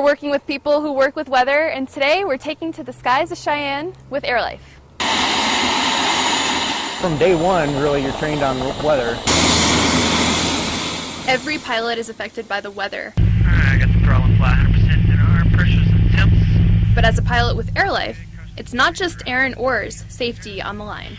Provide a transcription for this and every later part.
We're working with people who work with weather, and today we're taking to the skies of Cheyenne with AirLife. From day one, really, you're trained on weather. Every pilot is affected by the weather. I got the throttle flat 100% in our pressures and temps. But as a pilot with AirLife, it's not just air and oars safety on the line.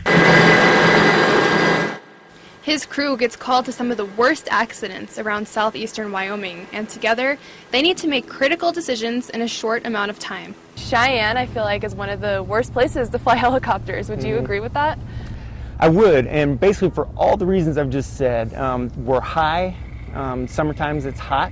His crew gets called to some of the worst accidents around southeastern Wyoming, and together they need to make critical decisions in a short amount of time. Cheyenne, I feel like, is one of the worst places to fly helicopters. Would you agree with that? I would, and basically for all the reasons I've just said. We're high, summer times it's hot,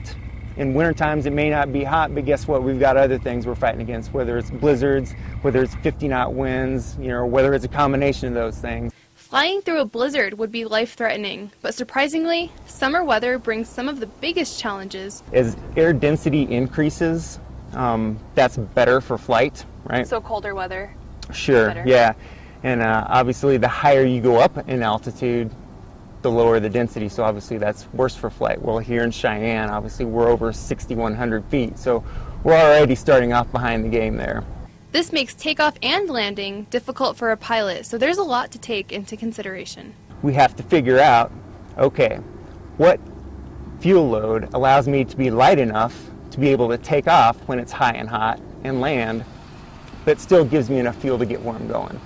in winter times it may not be hot, but guess what, we've got other things we're fighting against, whether it's blizzards, whether it's 50-knot winds, whether it's a combination of those things. Flying through a blizzard would be life-threatening, but surprisingly, summer weather brings some of the biggest challenges. As air density increases, that's better for flight, right? So colder weather. Sure, yeah. And obviously the higher you go up in altitude, the lower the density, so obviously that's worse for flight. Well, here in Cheyenne, obviously we're over 6,100 feet, so we're already starting off behind the game there. This makes takeoff and landing difficult for a pilot, so there's a lot to take into consideration. We have to figure out, okay, what fuel load allows me to be light enough to be able to take off when it's high and hot and land, but still gives me enough fuel to get where I'm going.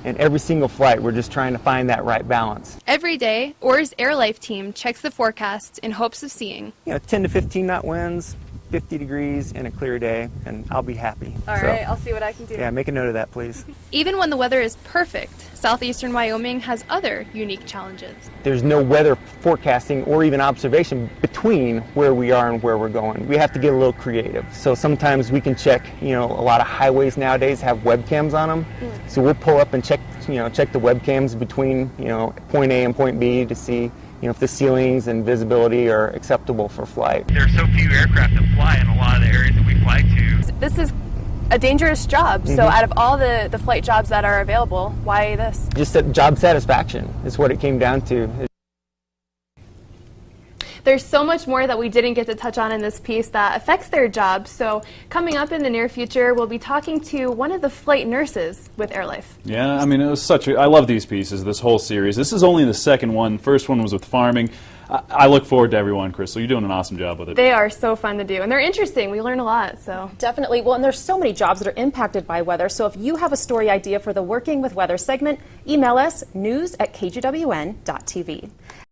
And every single flight, we're just trying to find that right balance. Every day, OR's AirLife team checks the forecast in hopes of seeing 10 to 15 knot winds, 50 degrees, and a clear day, and I'll be happy. All right, I'll see what I can do. Yeah, make a note of that, please. Even when the weather is perfect, southeastern Wyoming has other unique challenges. There's no weather forecasting or even observation between where we are and where we're going. We have to get a little creative. So sometimes we can check, a lot of highways nowadays have webcams on them. So we'll pull up and check the webcams between, point A and point B to see if the ceilings and visibility are acceptable for flight. There are so few aircraft that fly in a lot of the areas that we fly to. This is a dangerous job, so out of all the flight jobs that are available, why this? Just job satisfaction is what it came down to. There's so much more that we didn't get to touch on in this piece that affects their jobs. So coming up in the near future, we'll be talking to one of the flight nurses with AirLife. Yeah, I mean, it was I love these pieces, this whole series. This is only the second one. First one was with farming. I look forward to every one, Crystal. You're doing an awesome job with it. They are so fun to do, and they're interesting. We learn a lot, so. Definitely. Well, and there's so many jobs that are impacted by weather, so if you have a story idea for the Working with Weather segment, email us news@kgwn.tv.